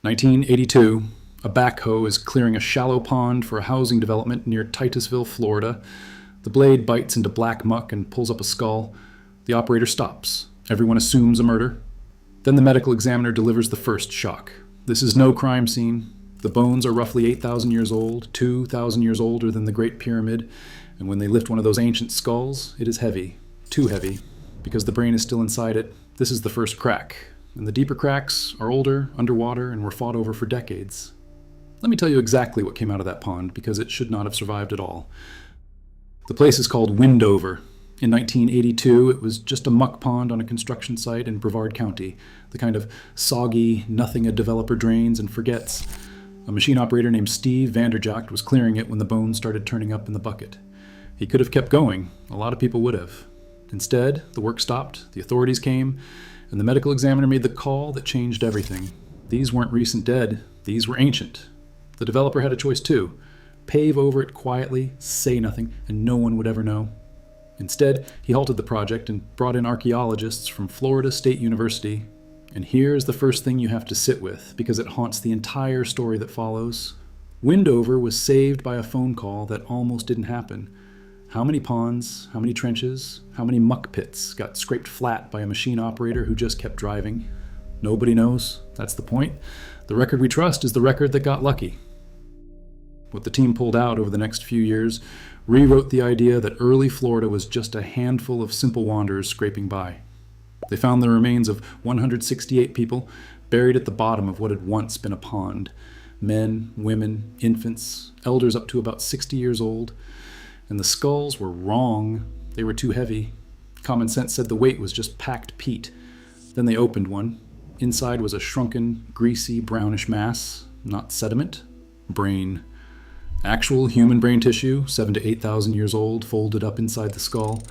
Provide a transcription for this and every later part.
1982, a backhoe is clearing a shallow pond for a housing development near Titusville, Florida. The blade bites into black muck and pulls up a skull. The operator stops. Everyone assumes a murder. Then the medical examiner delivers the first shock. This is no crime scene. The bones are roughly 8,000 years old, 2,000 years older than the Great Pyramid, and when they lift one of those ancient skulls, it is heavy. Too heavy. Because the brain is still inside it, this is the first crack. And the deeper cracks are older, underwater, and were fought over for decades. Let me tell you exactly what came out of that pond, because it should not have survived at all. The place is called Windover. In 1982, it was just a muck pond on a construction site in Brevard County, the kind of soggy nothing a developer drains and forgets. A machine operator named Steve Vanderjagt was clearing it when the bones started turning up in the bucket. He could have kept going. A lot of people would have. Instead, the work stopped, the authorities came, and the medical examiner made the call that changed everything. These weren't recent dead, these were ancient. The developer had a choice too. Pave over it quietly, say nothing, and no one would ever know. Instead, he halted the project and brought in archaeologists from Florida State University. And here's the first thing you have to sit with, because it haunts the entire story that follows. Windover was saved by a phone call that almost didn't happen. How many ponds, how many trenches, how many muck pits got scraped flat by a machine operator who just kept driving? Nobody knows. That's the point. The record we trust is the record that got lucky. What the team pulled out over the next few years rewrote the idea that early Florida was just a handful of simple wanderers scraping by. They found the remains of 168 people buried at the bottom of what had once been a pond. Men, women, infants, elders up to about 60 years old. And the skulls were wrong. They were too heavy. Common sense said the weight was just packed peat. Then they opened one. Inside was a shrunken, greasy, brownish mass. Not sediment. Brain. Actual human brain tissue, 7,000 to 8,000 years old, folded up inside the skull.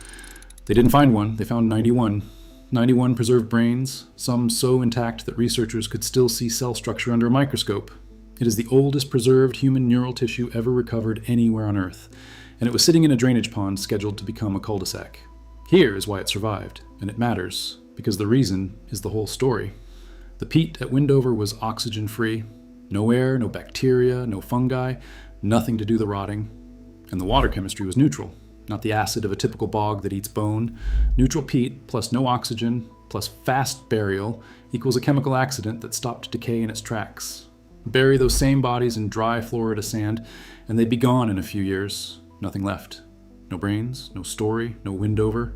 They didn't find one. They found 91. 91 preserved brains, some so intact that researchers could still see cell structure under a microscope. It is the oldest preserved human neural tissue ever recovered anywhere on Earth. And it was sitting in a drainage pond scheduled to become a cul-de-sac. Here is why it survived, and it matters, because the reason is the whole story. The peat at Windover was oxygen-free. No air, no bacteria, no fungi, nothing to do the rotting. And the water chemistry was neutral, not the acid of a typical bog that eats bone. Neutral peat plus no oxygen plus fast burial equals a chemical accident that stopped decay in its tracks. Bury those same bodies in dry Florida sand, and they'd be gone in a few years. Nothing left. No brains, no story, no Windover.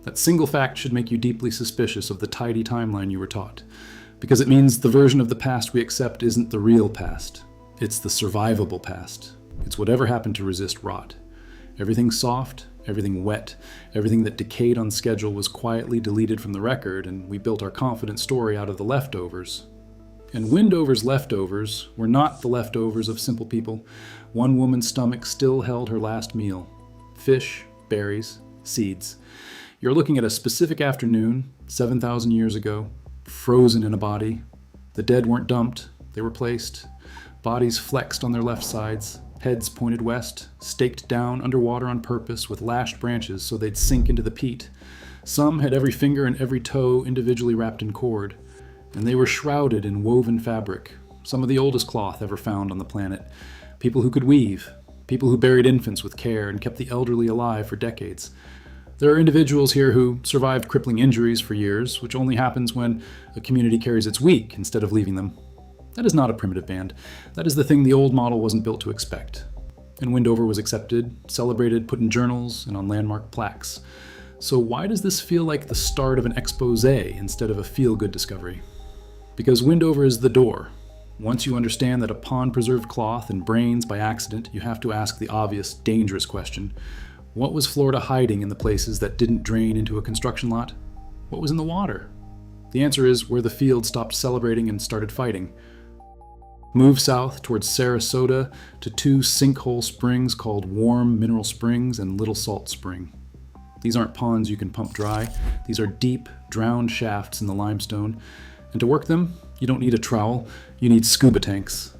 That single fact should make you deeply suspicious of the tidy timeline you were taught, because it means the version of the past we accept isn't the real past. It's the survivable past. It's whatever happened to resist rot. Everything soft, everything wet, everything that decayed on schedule was quietly deleted from the record, and we built our confident story out of the leftovers. And Windover's leftovers were not the leftovers of simple people. One woman's stomach still held her last meal. Fish, berries, seeds. You're looking at a specific afternoon, 7,000 years ago, frozen in a body. The dead weren't dumped, they were placed. Bodies flexed on their left sides, heads pointed west, staked down underwater on purpose with lashed branches so they'd sink into the peat. Some had every finger and every toe individually wrapped in cord. And they were shrouded in woven fabric, some of the oldest cloth ever found on the planet. People who could weave, people who buried infants with care and kept the elderly alive for decades. There are individuals here who survived crippling injuries for years, which only happens when a community carries its weak instead of leaving them. That is not a primitive band. That is the thing the old model wasn't built to expect. And Windover was accepted, celebrated, put in journals, and on landmark plaques. So why does this feel like the start of an expose instead of a feel-good discovery? Because Windover is the door. Once you understand that a pond preserved cloth and brains by accident, you have to ask the obvious, dangerous question. What was Florida hiding in the places that didn't drain into a construction lot? What was in the water? The answer is where the field stopped celebrating and started fighting. Move south towards Sarasota to two sinkhole springs called Warm Mineral Springs and Little Salt Spring. These aren't ponds you can pump dry. These are deep, drowned shafts in the limestone. And to work them, you don't need a trowel, you need scuba tanks.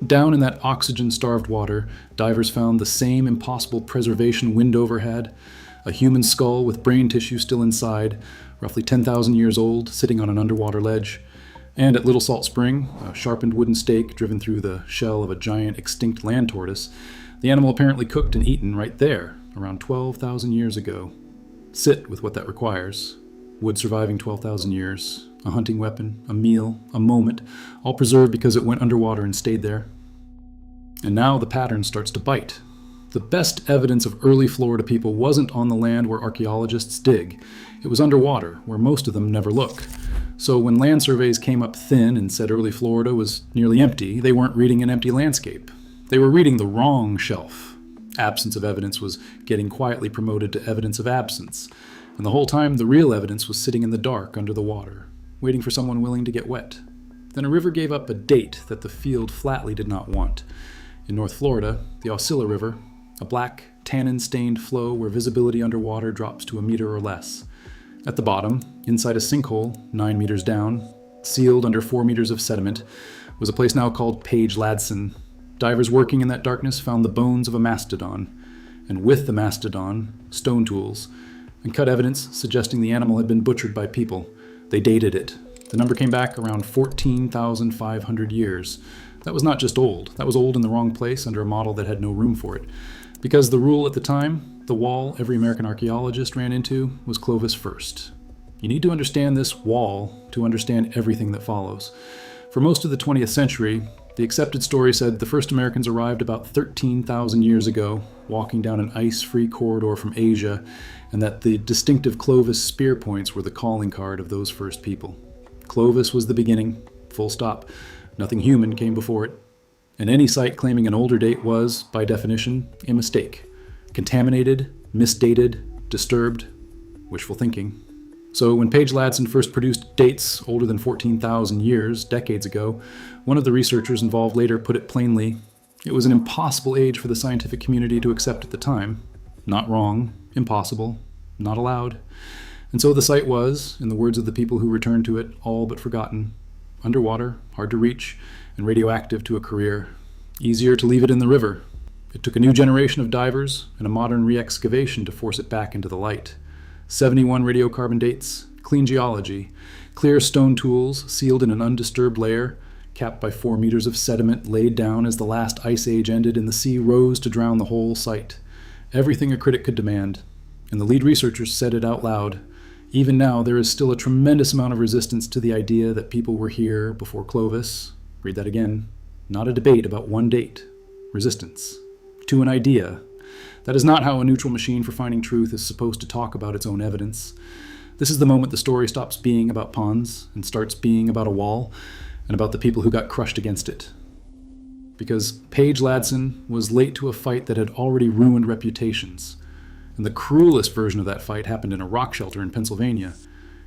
Down in that oxygen-starved water, divers found the same impossible preservation Windover had, a human skull with brain tissue still inside, roughly 10,000 years old, sitting on an underwater ledge. And at Little Salt Spring, a sharpened wooden stake driven through the shell of a giant extinct land tortoise, the animal apparently cooked and eaten right there, around 12,000 years ago. Sit with what that requires. Wood surviving 12,000 years, a hunting weapon, a meal, a moment, all preserved because it went underwater and stayed there. And now the pattern starts to bite. The best evidence of early Florida people wasn't on the land where archaeologists dig. It was underwater, where most of them never look. So when land surveys came up thin and said early Florida was nearly empty, they weren't reading an empty landscape. They were reading the wrong shelf. Absence of evidence was getting quietly promoted to evidence of absence. And the whole time, the real evidence was sitting in the dark under the water, waiting for someone willing to get wet. Then a river gave up a date that the field flatly did not want. In North Florida, the Osceola River, a black, tannin-stained flow where visibility underwater drops to a meter or less. At the bottom, inside a sinkhole, 9 meters down, sealed under 4 meters of sediment, was a place now called Page-Ladson. Divers working in that darkness found the bones of a mastodon, and with the mastodon, stone tools, and cut evidence suggesting the animal had been butchered by people. They dated it. The number came back around 14,500 years. That was not just old. That was old in the wrong place under a model that had no room for it. Because the rule at the time, the wall every American archaeologist ran into, was Clovis first. You need to understand this wall to understand everything that follows. For most of the 20th century, the accepted story said the first Americans arrived about 13,000 years ago, walking down an ice-free corridor from Asia, and that the distinctive Clovis spear points were the calling card of those first people. Clovis was the beginning, full stop. Nothing human came before it. And any site claiming an older date was, by definition, a mistake. Contaminated, misdated, disturbed, wishful thinking. So when Page-Ladson first produced dates older than 14,000 years, decades ago, one of the researchers involved later put it plainly, it was an impossible age for the scientific community to accept at the time. Not wrong, impossible, not allowed. And so the site was, in the words of the people who returned to it, all but forgotten. Underwater, hard to reach, and radioactive to a career. Easier to leave it in the river. It took a new generation of divers and a modern re-excavation to force it back into the light. 71 radiocarbon dates, clean geology, clear stone tools sealed in an undisturbed layer, capped by 4 meters of sediment laid down as the last ice age ended and the sea rose to drown the whole site. Everything a critic could demand. And the lead researchers said it out loud. Even now, there is still a tremendous amount of resistance to the idea that people were here before Clovis. Read that again. Not a debate about one date. Resistance. To an idea. That is not how a neutral machine for finding truth is supposed to talk about its own evidence. This is the moment the story stops being about ponds and starts being about a wall and about the people who got crushed against it. Because Page-Ladson was late to a fight that had already ruined reputations. And the cruelest version of that fight happened in a rock shelter in Pennsylvania.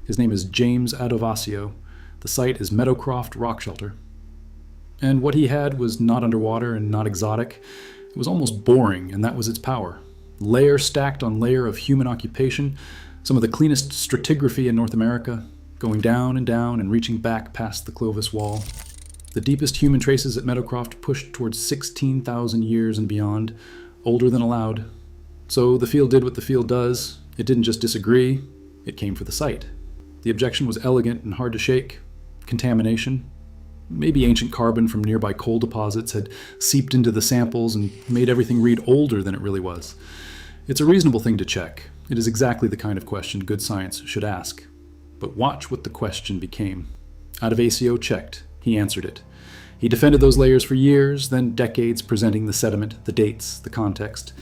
His name is James Adovasio. The site is Meadowcroft Rock Shelter. And what he had was not underwater and not exotic. It was almost boring, and that was its power. Layer stacked on layer of human occupation, some of the cleanest stratigraphy in North America, going down and reaching back past the Clovis Wall. The deepest human traces at Meadowcroft pushed towards 16,000 years and beyond, older than allowed. So the field did what the field does. It didn't just disagree, it came for the site. The objection was elegant and hard to shake. Contamination. Maybe ancient carbon from nearby coal deposits had seeped into the samples and made everything read older than it really was. It's a reasonable thing to check. It is exactly the kind of question good science should ask. But watch what the question became. Adovasio checked. He answered it. He defended those layers for years, then decades presenting the sediment, the dates, the context.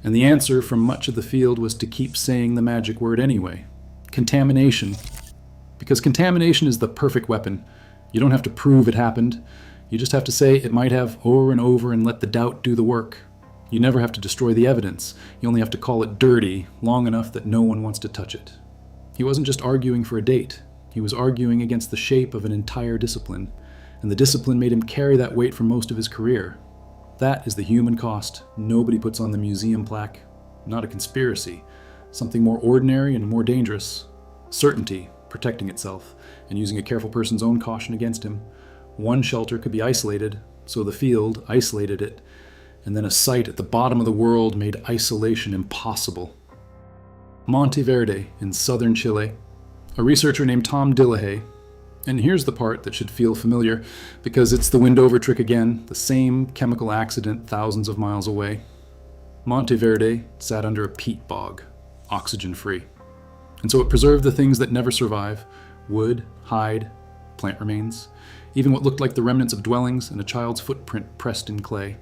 And the answer from much of the field was to keep saying the magic word anyway. Contamination. Because contamination is the perfect weapon. You don't have to prove it happened. You just have to say it might have over and over and let the doubt do the work. You never have to destroy the evidence. You only have to call it dirty long enough that no one wants to touch it. He wasn't just arguing for a date. He was arguing against the shape of an entire discipline. And the discipline made him carry that weight for most of his career. That is the human cost nobody puts on the museum plaque. Not a conspiracy. Something more ordinary and more dangerous. Certainty, protecting itself, and using a careful person's own caution against him. One shelter could be isolated, so the field isolated it, and then a site at the bottom of the world made isolation impossible. Monte Verde in southern Chile. A researcher named Tom Dillahay. And here's the part that should feel familiar, because it's the Windover trick again, the same chemical accident thousands of miles away. Monteverde sat under a peat bog, oxygen-free. And so it preserved the things that never survive: wood, hide, plant remains, even what looked like the remnants of dwellings and a child's footprint pressed in clay.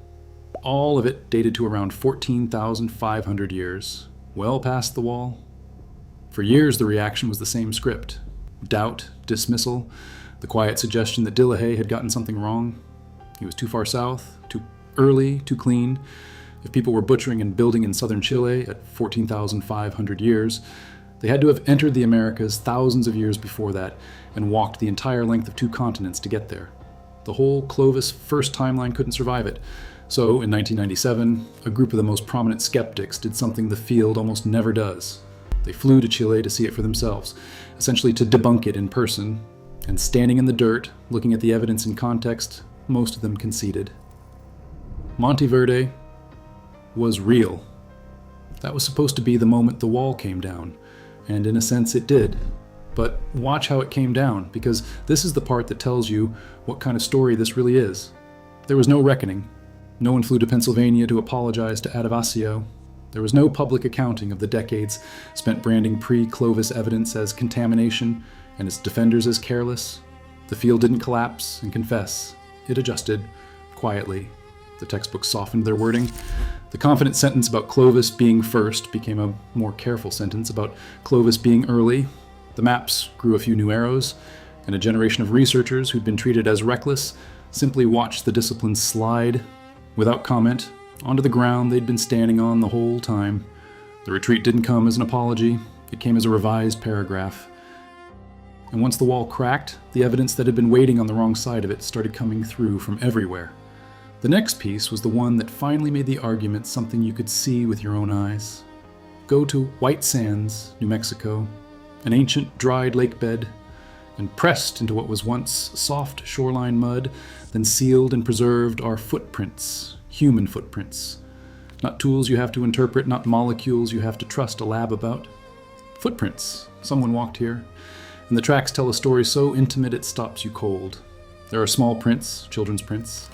All of it dated to around 14,500 years, well past the wall. For years the reaction was the same script: doubt, dismissal, the quiet suggestion that Dillehay had gotten something wrong. He was too far south, too early, too clean. If people were butchering and building in southern Chile at 14,500 years, they had to have entered the Americas thousands of years before that and walked the entire length of 2 continents to get there. The whole Clovis first timeline couldn't survive it. So, in 1997, a group of the most prominent skeptics did something the field almost never does. They flew to Chile to see it for themselves, essentially to debunk it in person, and standing in the dirt, looking at the evidence in context, most of them conceded. Monteverde was real. That was supposed to be the moment the wall came down, and in a sense it did. But watch how it came down, because this is the part that tells you what kind of story this really is. There was no reckoning. No one flew to Pennsylvania to apologize to Adivasio. There was no public accounting of the decades spent branding pre-Clovis evidence as contamination and its defenders as careless. The field didn't collapse and confess. It adjusted, quietly. The textbooks softened their wording. The confident sentence about Clovis being first became a more careful sentence about Clovis being early. The maps grew a few new arrows, and a generation of researchers who'd been treated as reckless simply watched the discipline slide, without comment, onto the ground they'd been standing on the whole time. The retreat didn't come as an apology. It came as a revised paragraph. And once the wall cracked, the evidence that had been waiting on the wrong side of it started coming through from everywhere. The next piece was the one that finally made the argument something you could see with your own eyes. Go to White Sands, New Mexico, an ancient dried lake bed, and pressed into what was once soft shoreline mud, then sealed and preserved are footprints, human footprints. Not tools you have to interpret, not molecules you have to trust a lab about. Footprints. Someone walked here, and the tracks tell a story so intimate it stops you cold. There are small prints, children's prints,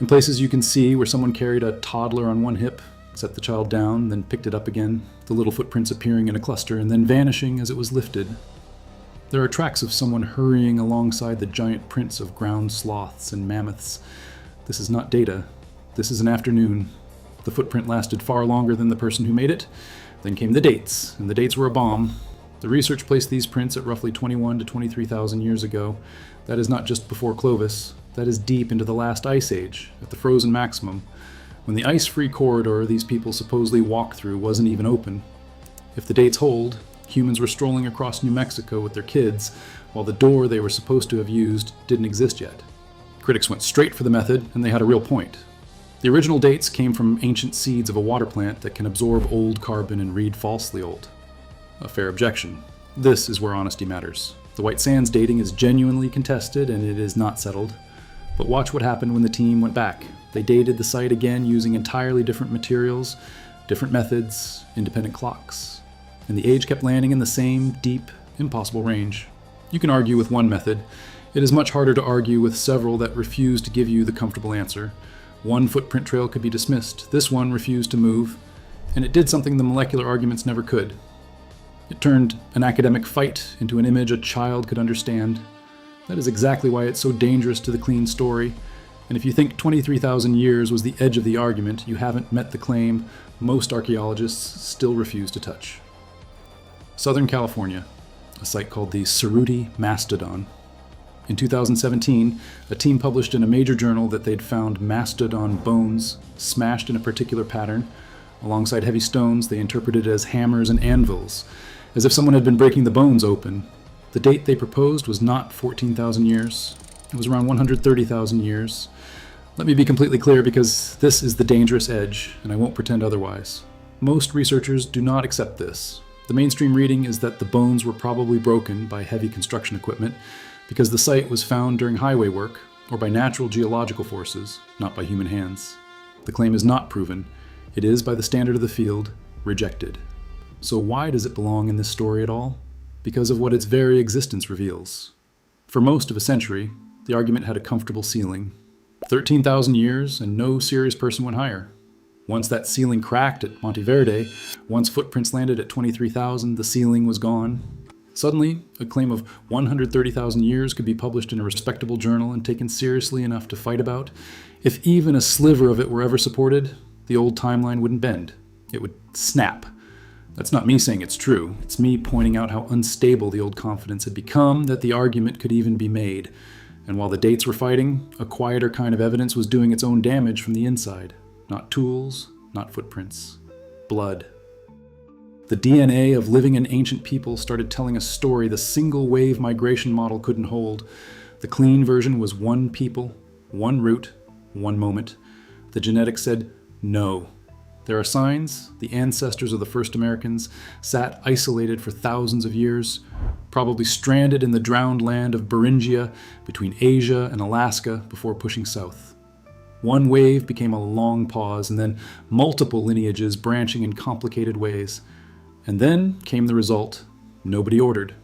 in places you can see where someone carried a toddler on one hip, set the child down, then picked it up again, the little footprints appearing in a cluster and then vanishing as it was lifted. There are tracks of someone hurrying alongside the giant prints of ground sloths and mammoths. This is not data. This is an afternoon. The footprint lasted far longer than the person who made it. Then came the dates, and the dates were a bomb. The research placed these prints at roughly 21 to 23,000 years ago. That is not just before Clovis. That is deep into the last ice age, at the frozen maximum, when the ice-free corridor these people supposedly walked through wasn't even open. If the dates hold, humans were strolling across New Mexico with their kids, while the door they were supposed to have used didn't exist yet. Critics went straight for the method, and they had a real point. The original dates came from ancient seeds of a water plant that can absorb old carbon and read falsely old. A fair objection. This is where honesty matters. The White Sands dating is genuinely contested, and it is not settled. But watch what happened when the team went back. They dated the site again using entirely different materials, different methods, independent clocks. And the age kept landing in the same deep, impossible range. You can argue with one method. It is much harder to argue with several that refuse to give you the comfortable answer. One footprint trail could be dismissed. This one refused to move, and it did something the molecular arguments never could. It turned an academic fight into an image a child could understand. That is exactly why it's so dangerous to the clean story. And if you think 23,000 years was the edge of the argument, you haven't met the claim most archaeologists still refuse to touch. Southern California, a site called the Cerruti Mastodon. In 2017, a team published in a major journal that they'd found mastodon bones smashed in a particular pattern. Alongside heavy stones, they interpreted it as hammers and anvils, as if someone had been breaking the bones open. The date they proposed was not 14,000 years. It was around 130,000 years. Let me be completely clear, because this is the dangerous edge, and I won't pretend otherwise. Most researchers do not accept this. The mainstream reading is that the bones were probably broken by heavy construction equipment, because the site was found during highway work, or by natural geological forces, not by human hands. The claim is not proven. It is, by the standard of the field, rejected. So why does it belong in this story at all? Because of what its very existence reveals. For most of a century, the argument had a comfortable ceiling. 13,000 years and no serious person went higher. Once that ceiling cracked at Monteverde, once footprints landed at 23,000, the ceiling was gone. Suddenly, a claim of 130,000 years could be published in a respectable journal and taken seriously enough to fight about. If even a sliver of it were ever supported, the old timeline wouldn't bend. It would snap. That's not me saying it's true. It's me pointing out how unstable the old confidence had become that the argument could even be made. And while the dates were fighting, a quieter kind of evidence was doing its own damage from the inside. Not tools, not footprints. Blood. The DNA of living and ancient people started telling a story the single-wave migration model couldn't hold. The clean version was one people, one route, one moment. The genetics said, no. There are signs the ancestors of the first Americans sat isolated for thousands of years, probably stranded in the drowned land of Beringia between Asia and Alaska before pushing south. One wave became a long pause, and then multiple lineages branching in complicated ways. And then came the result nobody ordered.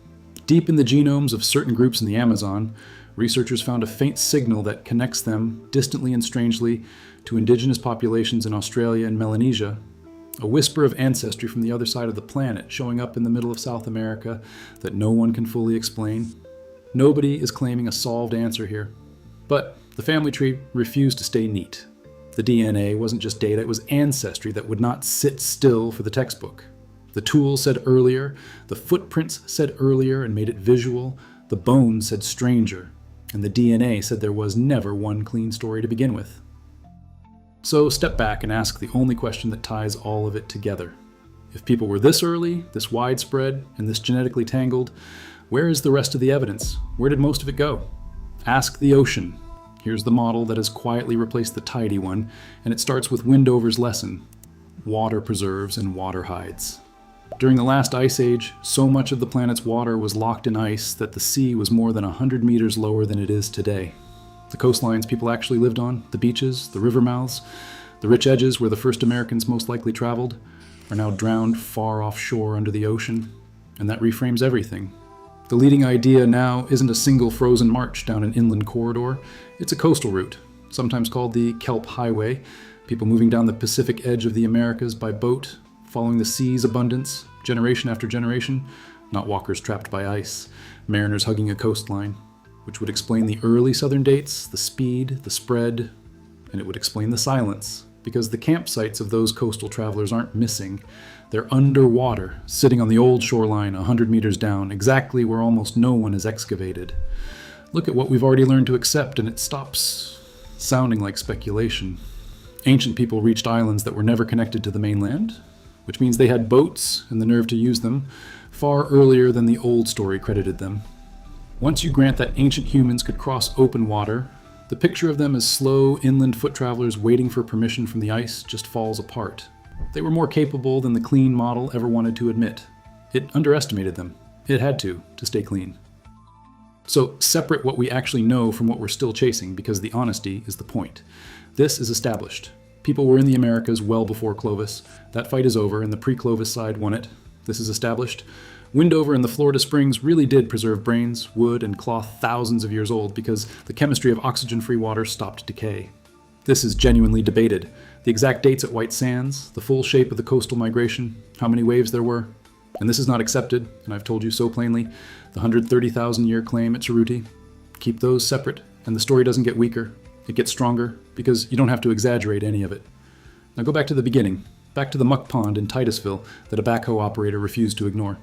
Deep in the genomes of certain groups in the Amazon, researchers found a faint signal that connects them, distantly and strangely, to indigenous populations in Australia and Melanesia. A whisper of ancestry from the other side of the planet showing up in the middle of South America that no one can fully explain. Nobody is claiming a solved answer here. But the family tree refused to stay neat. The DNA wasn't just data, it was ancestry that would not sit still for the textbook. The tool said earlier, the footprints said earlier and made it visual, the bones said stranger, and the DNA said there was never one clean story to begin with. So step back and ask the only question that ties all of it together. If people were this early, this widespread, and this genetically tangled, where is the rest of the evidence? Where did most of it go? Ask the ocean. Here's the model that has quietly replaced the tidy one, and it starts with Windover's lesson. Water preserves and water hides. During the last ice age, so much of the planet's water was locked in ice that the sea was more than 100 meters lower than it is today. The coastlines people actually lived on, the beaches, the river mouths, the rich edges where the first Americans most likely traveled, are now drowned far offshore under the ocean, and that reframes everything. The leading idea now isn't a single frozen march down an inland corridor, it's a coastal route, sometimes called the Kelp Highway, people moving down the Pacific edge of the Americas by boat, following the sea's abundance, generation after generation, not walkers trapped by ice, mariners hugging a coastline, which would explain the early southern dates, the speed, the spread, and it would explain the silence, because the campsites of those coastal travelers aren't missing. They're underwater, sitting on the old shoreline 100 meters down, exactly where almost no one has excavated. Look at what we've already learned to accept, and it stops sounding like speculation. Ancient people reached islands that were never connected to the mainland, which means they had boats and the nerve to use them far earlier than the old story credited them. Once you grant that ancient humans could cross open water, the picture of them as slow inland foot travelers waiting for permission from the ice just falls apart. They were more capable than the clean model ever wanted to admit. It underestimated them. It had to stay clean. So separate what we actually know from what we're still chasing, because the honesty is the point. This is established. People were in the Americas well before Clovis. That fight is over, and the pre-Clovis side won it. This is established. Windover and the Florida Springs really did preserve brains, wood, and cloth thousands of years old because the chemistry of oxygen-free water stopped decay. This is genuinely debated. The exact dates at White Sands, the full shape of the coastal migration, how many waves there were. And this is not accepted, and I've told you so plainly, the 130,000-year claim at Cerruti. Keep those separate, and the story doesn't get weaker. It gets stronger, because you don't have to exaggerate any of it. Now go back to the beginning, back to the muck pond in Titusville that a backhoe operator refused to ignore.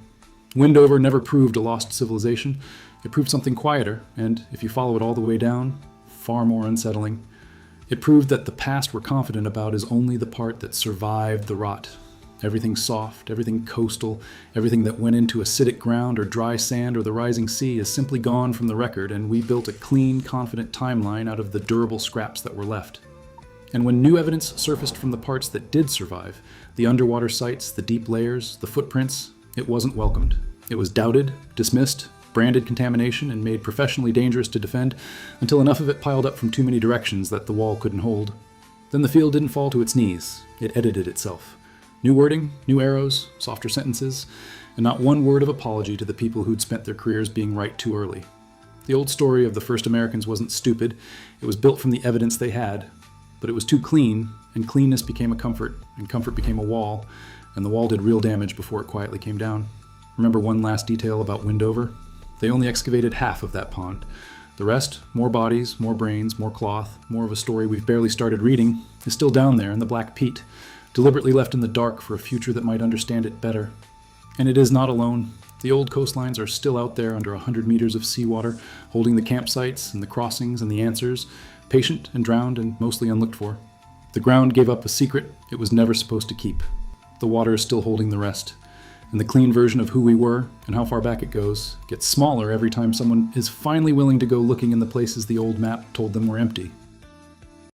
Windover never proved a lost civilization. It proved something quieter, and if you follow it all the way down, far more unsettling. It proved that the past we're confident about is only the part that survived the rot. Everything soft, everything coastal, everything that went into acidic ground or dry sand or the rising sea is simply gone from the record, and we built a clean, confident timeline out of the durable scraps that were left. And when new evidence surfaced from the parts that did survive, the underwater sites, the deep layers, the footprints, it wasn't welcomed. It was doubted, dismissed, branded contamination, and made professionally dangerous to defend until enough of it piled up from too many directions that the wall couldn't hold. Then the field didn't fall to its knees. It edited itself. New wording, new arrows, softer sentences, and not one word of apology to the people who'd spent their careers being right too early. The old story of the first Americans wasn't stupid. It was built from the evidence they had. But it was too clean, and cleanness became a comfort, and comfort became a wall, and the wall did real damage before it quietly came down. Remember one last detail about Windover? They only excavated half of that pond. The rest, more bodies, more brains, more cloth, more of a story we've barely started reading, is still down there in the black peat, deliberately left in the dark for a future that might understand it better. And it is not alone. The old coastlines are still out there under 100 meters of seawater, holding the campsites and the crossings and the answers, patient and drowned and mostly unlooked for. The ground gave up a secret it was never supposed to keep. The water is still holding the rest. And the clean version of who we were and how far back it goes gets smaller every time someone is finally willing to go looking in the places the old map told them were empty.